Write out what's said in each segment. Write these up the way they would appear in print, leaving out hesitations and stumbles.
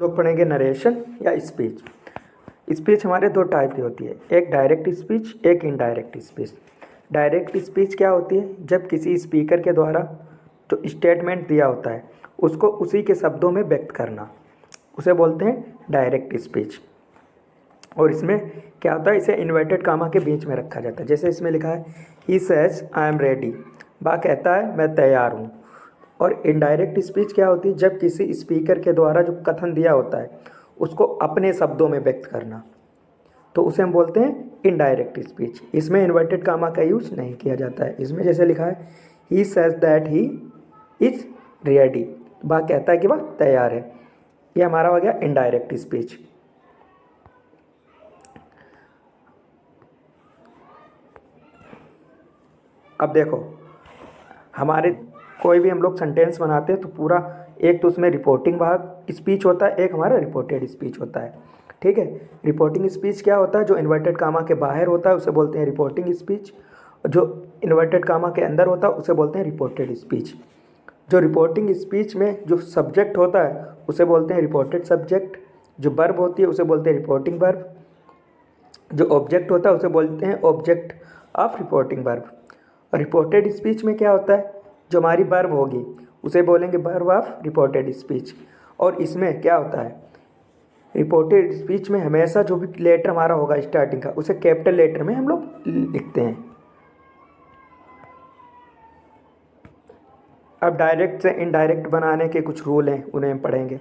लोग पढ़ेंगे नरेशन या स्पीच। स्पीच हमारे दो टाइप की होती है, एक डायरेक्ट स्पीच, एक इनडायरेक्ट स्पीच। डायरेक्ट स्पीच क्या होती है? जब किसी स्पीकर के द्वारा जो स्टेटमेंट दिया होता है उसको उसी के शब्दों में व्यक्त करना, उसे बोलते हैं डायरेक्ट स्पीच। और इसमें क्या होता है, इसे इन्वर्टेड कामा के बीच में रखा जाता है। जैसे इसमें लिखा है he says I am ready, बा कहता है मैं तैयार हूँ। और इनडायरेक्ट स्पीच क्या होती है? जब किसी स्पीकर के द्वारा जो कथन दिया होता है उसको अपने शब्दों में व्यक्त करना, तो उसे हम बोलते हैं इनडायरेक्ट स्पीच। इसमें इन्वर्टेड कामा का यूज नहीं किया जाता है। इसमें जैसे लिखा है he says that he is ready, वह कहता है कि वह तैयार है, ये हमारा हो गया इनडायरेक्ट स्पीच। अब देखो, हमारे कोई भी हम लोग सेंटेंस बनाते हैं तो पूरा एक तो उसमें रिपोर्टिंग भाग स्पीच होता है, एक हमारा रिपोर्टेड स्पीच होता है। ठीक है, रिपोर्टिंग स्पीच क्या होता है? जो इन्वर्टेड कामा के बाहर होता है उसे बोलते हैं रिपोर्टिंग स्पीच, जो इन्वर्टेड कामा के अंदर होता है उसे बोलते हैं रिपोर्टेड स्पीच। जो रिपोर्टिंग स्पीच में जो सब्जेक्ट होता है उसे बोलते हैं रिपोर्टेड सब्जेक्ट, जो वर्ब होती है उसे बोलते हैं रिपोर्टिंग वर्ब, जो ऑब्जेक्ट होता है उसे बोलते हैं ऑब्जेक्ट ऑफ रिपोर्टिंग वर्ब। और रिपोर्टेड स्पीच में क्या होता है? जो हमारी वर्ब होगी उसे बोलेंगे वर्ब ऑफ रिपोर्टेड स्पीच। और इसमें क्या होता है, रिपोर्टेड स्पीच में हमेशा जो भी लेटर हमारा होगा स्टार्टिंग का उसे कैपिटल लेटर में हम लोग लिखते हैं। अब डायरेक्ट से इनडायरेक्ट बनाने के कुछ रूल हैं, उन्हें हम पढ़ेंगे।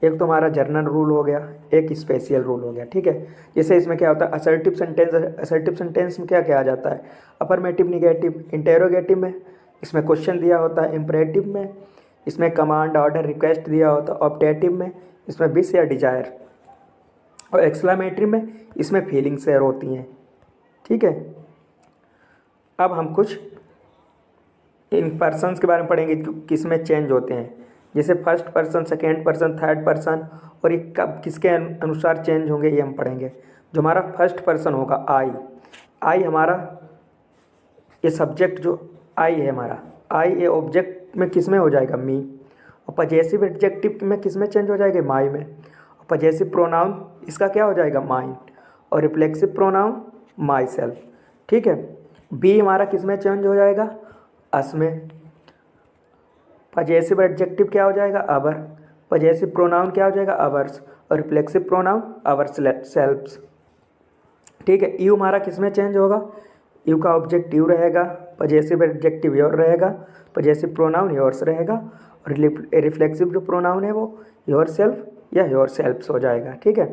एक तो हमारा जनरल रूल हो गया, एक स्पेशल रूल हो गया। ठीक है, जैसे इसमें क्या होता है असर्टिव सेंटेंस। असर्टिव सेंटेंस में क्या किया जाता है? अफर्मेटिव, निगेटिव, इंटेरोगेटिव में इसमें क्वेश्चन दिया होता है, इम्परेटिव में इसमें कमांड, ऑर्डर, रिक्वेस्ट दिया होता है, ऑप्टेटिव में इसमें विश या डिजायर, और एक्सक्लेमेटरी में इसमें फीलिंग शेयर होती हैं। ठीक है, अब हम कुछ इन पर्सन्स के बारे में पढ़ेंगे किस में चेंज होते हैं। जैसे first person, second person, third person, और ये कब किसके अनुसार चेंज होंगे ये हम पढ़ेंगे। जो हमारा फर्स्ट पर्सन होगा आई, आई हमारा ये सब्जेक्ट जो आई है हमारा, आई ये ऑब्जेक्ट में किस में हो जाएगा? मी। और पजेसिव एडजेक्टिव में किस में चेंज हो जाएगा? माई में। और पजेसिव प्रोनाउन इसका क्या हो जाएगा? माइंड। और रिफ्लेक्सिव प्रोनाउन माई सेल्फ। ठीक है, बी हमारा किस में चेंज हो जाएगा? अस में। पजेसिव एडजेक्टिव क्या हो जाएगा? अवर। पजेसिव प्रोनाउन क्या हो जाएगा? अवर्स। और रिफ्लेक्सिव प्रोनाउन अवर सेल्फ्स। ठीक है, यू हमारा किस में चेंज होगा? यू का ऑब्जेक्ट यू रहेगा, पजेसिव एडजेक्टिव योर रहेगा, पजेसिव प्रोनाउन योर्स रहेगा, और रिफ्लेक्सिव जो प्रोनाउन है वो योर सेल्फ या योर सेल्फ्स हो जाएगा। ठीक है,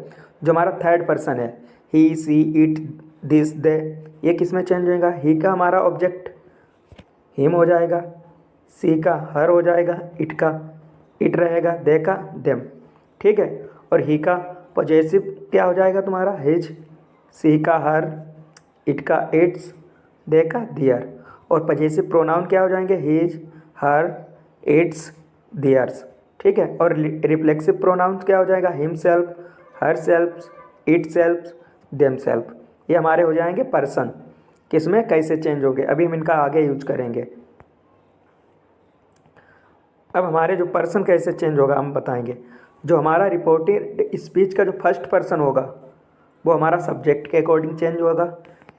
जो हमारा थर्ड पर्सन है ही, सी, इट, दिस, दे, ये किस में चेंज होगा? ही का हमारा ऑब्जेक्ट हिम हो जाएगा, सी का हर हो जाएगा, इट का इट रहेगा, दे का देम। ठीक है, और ही का पॉजेसिव क्या हो जाएगा तुम्हारा? हिज, सी का हर, इट का इट्स, दे का दियर। और पॉजेसिव प्रोनाउन क्या हो जाएंगे? His, her, it's, theirs. ठीक है, और रिफ्लेक्सिव प्रोनाउन क्या हो जाएगा? Him self, her self, it self, them self. ये हमारे हो जाएंगे पर्सन। किसमें कैसे चेंज होंगे अभी हम इनका आगे यूज करेंगे। अब हमारे जो पर्सन कैसे चेंज होगा हम बताएंगे। जो हमारा रिपोर्टेड स्पीच का जो फर्स्ट पर्सन होगा वो हमारा सब्जेक्ट के अकॉर्डिंग चेंज होगा।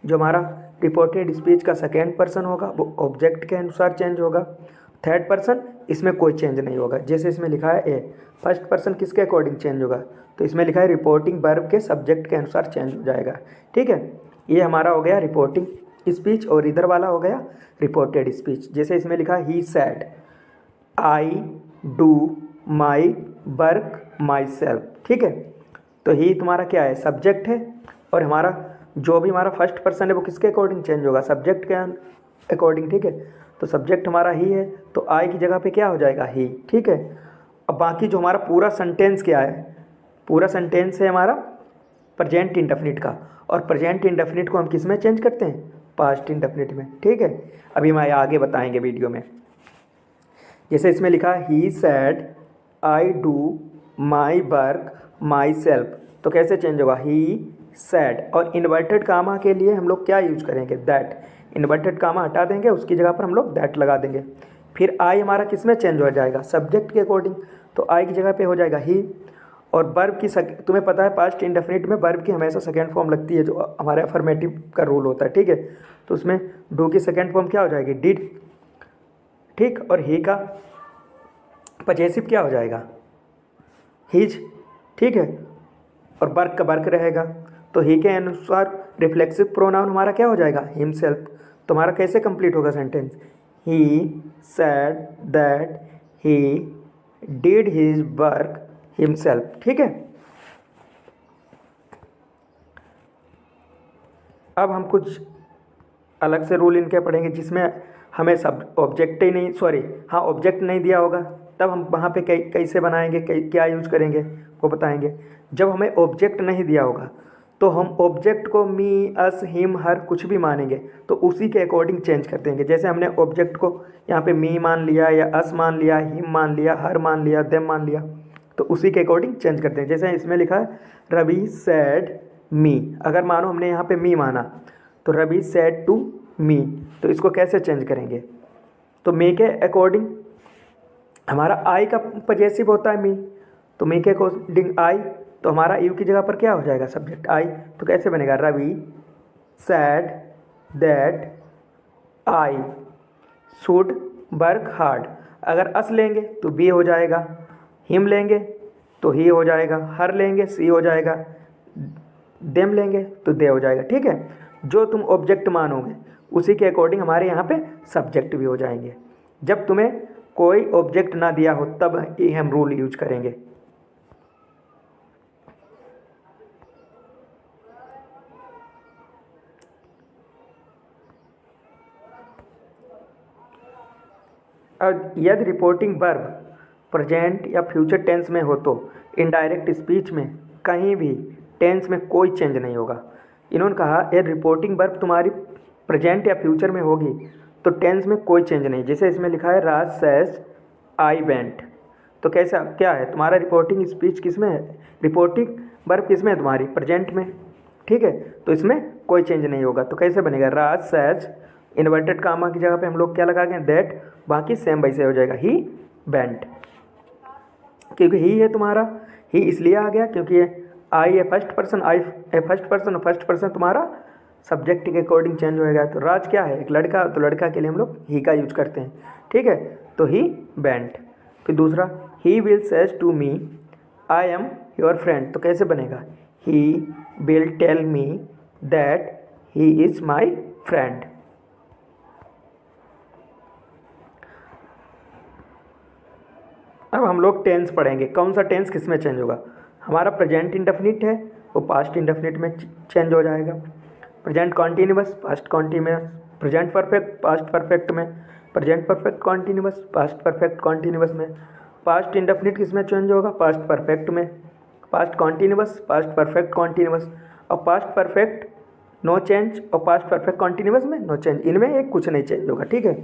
जो हमारा रिपोर्टेड स्पीच का सेकेंड पर्सन होगा वो ऑब्जेक्ट के अनुसार चेंज होगा। थर्ड पर्सन इसमें कोई चेंज नहीं होगा। जैसे इसमें लिखा है ए, फर्स्ट पर्सन किसके अकॉर्डिंग चेंज होगा? तो इसमें लिखा है रिपोर्टिंग वर्ब के सब्जेक्ट के अनुसार चेंज हो जाएगा। ठीक है, ये हमारा हो गया रिपोर्टिंग स्पीच, और इधर वाला हो गया रिपोर्टेड स्पीच। जैसे इसमें लिखा है he said I do my work myself. ठीक है, तो ही तुम्हारा क्या है? सब्जेक्ट है, और हमारा जो भी हमारा फर्स्ट पर्सन है वो किसके अकॉर्डिंग चेंज होगा? सब्जेक्ट के अकॉर्डिंग। ठीक है, तो सब्जेक्ट हमारा ही है तो आई की जगह पे क्या हो जाएगा? ही। ठीक है, अब बाकी जो हमारा पूरा सेंटेंस क्या है? पूरा सेंटेंस है हमारा प्रेजेंट इंडेफिनिट का, और प्रेजेंट इंडेफिनिट को हम किस में चेंज करते हैं? पास्ट इंडेफिनिट में। ठीक है, अभी हम आगे बताएंगे वीडियो में। जैसे इसमें लिखा है he said I do my work myself, तो कैसे चेंज होगा? ही सैड। और इन्वर्टेड कामा के लिए हम लोग क्या यूज करेंगे? दैट। इन्वर्टेड कामा हटा देंगे, उसकी जगह पर हम लोग दैट लगा देंगे। फिर आई हमारा किस में चेंज हो जाएगा? सब्जेक्ट के अकॉर्डिंग, तो आई की जगह पे हो जाएगा ही, और वर्ब की तुम्हें पता है पास्ट इंडेफिनिट में वर्ब की हमेशा सेकेंड फॉर्म लगती है, जो हमारे अफर्मेटिव का रूल होता है, ठीक है। तो उसमें डू की सेकेंड फॉर्म क्या हो जाएगी, डिड, ठीक। और ही का पजेसिव क्या हो जाएगा, हिज, ठीक है। और वर्क का वर्क रहेगा। तो ही के अनुसार रिफ्लेक्सिव प्रोनाउन हमारा क्या हो जाएगा, हिमसेल्फ। तो हमारा कैसे कंप्लीट होगा sentence, he said that he did his work himself, ठीक है। अब हम कुछ अलग से रूल इनके पढ़ेंगे जिसमें हमें सब ऑब्जेक्ट ही नहीं, सॉरी हाँ, ऑब्जेक्ट नहीं दिया होगा, तब हम वहाँ पे कैसे बनाएंगे, क्या यूज करेंगे वो बताएंगे। जब हमें ऑब्जेक्ट नहीं दिया होगा तो हम ऑब्जेक्ट को मी, अस, हिम, हर कुछ भी मानेंगे, तो उसी के अकॉर्डिंग चेंज कर देंगे। जैसे हमने ऑब्जेक्ट को यहाँ पे मी मान लिया, या अस मान लिया, हिम मान लिया, हर मान लिया, देम मान लिया, तो उसी के अकॉर्डिंग चेंज करते हैं। जैसे इसमें लिखा है रवि सैड मी, अगर मानो हमने यहाँ पे मी माना तो रवि सैड टू मी, तो इसको कैसे चेंज करेंगे, तो मी के अकॉर्डिंग हमारा आई का पजेसिव होता है मी, तो मी के अकॉर्डिंग आई, तो हमारा यू की जगह पर क्या हो जाएगा, सब्जेक्ट आई। तो कैसे बनेगा, Ravi said that I should work hard. अगर अस लेंगे तो बी हो जाएगा, हिम लेंगे तो ही हो जाएगा, हर लेंगे सी हो जाएगा, देम लेंगे तो दे हो जाएगा, ठीक है। जो तुम ऑब्जेक्ट मानोगे उसी के अकॉर्डिंग हमारे यहाँ पे सब्जेक्ट भी हो जाएंगे। जब तुम्हें कोई ऑब्जेक्ट ना दिया हो तब ये हम रूल यूज करेंगे। और यदि रिपोर्टिंग वर्ब प्रेजेंट या फ्यूचर टेंस में हो तो इनडायरेक्ट स्पीच में कहीं भी टेंस में कोई चेंज नहीं होगा। इन्होंने कहा यदि रिपोर्टिंग वर्ब तुम्हारी प्रेजेंट या फ्यूचर में होगी तो टेंस में कोई चेंज नहीं। जैसे इसमें लिखा है राज सेज आई वेंट, तो कैसा क्या है तुम्हारा रिपोर्टिंग स्पीच किस में है, रिपोर्टिंग वर्ब किस में है तुम्हारी, प्रेजेंट में, ठीक है। तो इसमें कोई चेंज नहीं होगा। तो कैसे बनेगा, राज सेज इन्वर्टेड कामा की जगह पे हम लोग क्या लगा गए दैट, बाकी सेम वैसे हो जाएगा ही वेंट, क्योंकि ही है तुम्हारा, ही इसलिए आ गया क्योंकि आई ए फर्स्ट पर्सन, आई ए फर्स्ट पर्सन, और फर्स्ट पर्सन तुम्हारा सब्जेक्ट के अकॉर्डिंग चेंज होएगा। तो राज क्या है, एक लड़का, तो लड़का के लिए हम लोग ही का यूज करते हैं, ठीक है। तो ही वेंट। फिर दूसरा, he will says to me I am your friend, तो कैसे बनेगा, he will tell me that he is my friend. अब हम लोग टेंस पढ़ेंगे, कौन सा टेंस किस में चेंज होगा। हमारा प्रेजेंट इंडेफिनिट है वो पास्ट इंडेफिनिट में चेंज हो जाएगा, present continuous past continuous, present perfect past perfect में, present perfect continuous past perfect continuous में। पास्ट इंडेफिनिट किस में चेंज होगा, पास्ट परफेक्ट में, past continuous past perfect continuous, और पास्ट परफेक्ट नो चेंज, और पास्ट परफेक्ट कॉन्टीन्यूअस में no change, इनमें एक कुछ नहीं चेंज होगा, ठीक है।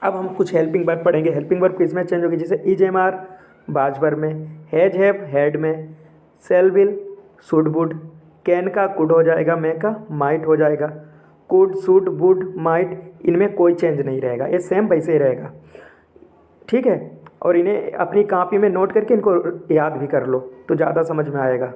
अब हम कुछ हेल्पिंग वर्ब पढ़ेंगे। हेल्पिंग वर्ब किस में चेंज होगी, जैसे is am are was verb में, हैज हैव हैड में, shall will should would, can का कुड हो जाएगा, मे का माइट हो जाएगा, कुड शुड वुड माइट, इनमें कोई चेंज नहीं रहेगा, ये सेम वैसे ही रहेगा, ठीक है। और इन्हें अपनी कॉपी में नोट करके इनको याद भी कर लो तो ज़्यादा समझ में आएगा।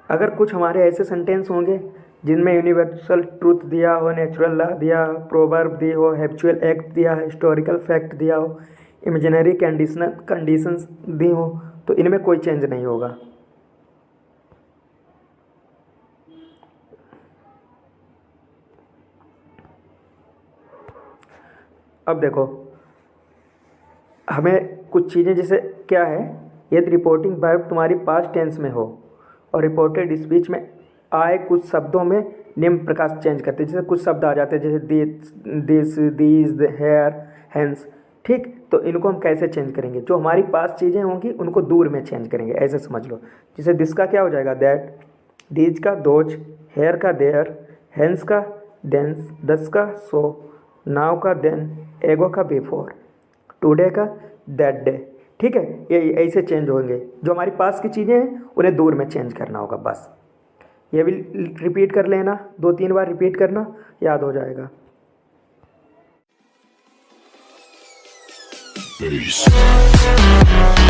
अगर कुछ हमारे ऐसे सेंटेंस होंगे जिनमें यूनिवर्सल ट्रूथ दिया हो, नेचुरल लॉ दिया हो, प्रोवर्ब दी हो, हैबिचुअल एक्ट दिया है, हिस्टोरिकल फैक्ट दिया हो, इमेजिनरी कंडीशंस दी हो, तो इनमें कोई चेंज नहीं होगा। अब देखो हमें कुछ चीज़ें, जैसे क्या है, यदि रिपोर्टिंग वर्ब तुम्हारी पास्ट टेंस में हो और रिपोर्टेड स्पीच में आए कुछ शब्दों में निम्न प्रकार से चेंज करते हैं। जैसे कुछ शब्द आ जाते हैं जैसे दिस, दीज, हेयर, हैंस, ठीक। तो इनको हम कैसे चेंज करेंगे, जो हमारी पास चीज़ें होंगी उनको दूर में चेंज करेंगे, ऐसे समझ लो। जैसे दिस का क्या हो जाएगा दैट, दीज का दोज, हेयर का देयर, हैंस का देंस, दस का सो, नाउ का देन, एगो का बिफोर, टुडे का दैट डे, ठीक है। ये ऐसे चेंज होंगे। जो हमारी पास की चीज़ें हैं उन्हें दूर में चेंज करना होगा, बस। ये भी रिपीट कर लेना, 2-3 बार रिपीट करना, याद हो जाएगा। face.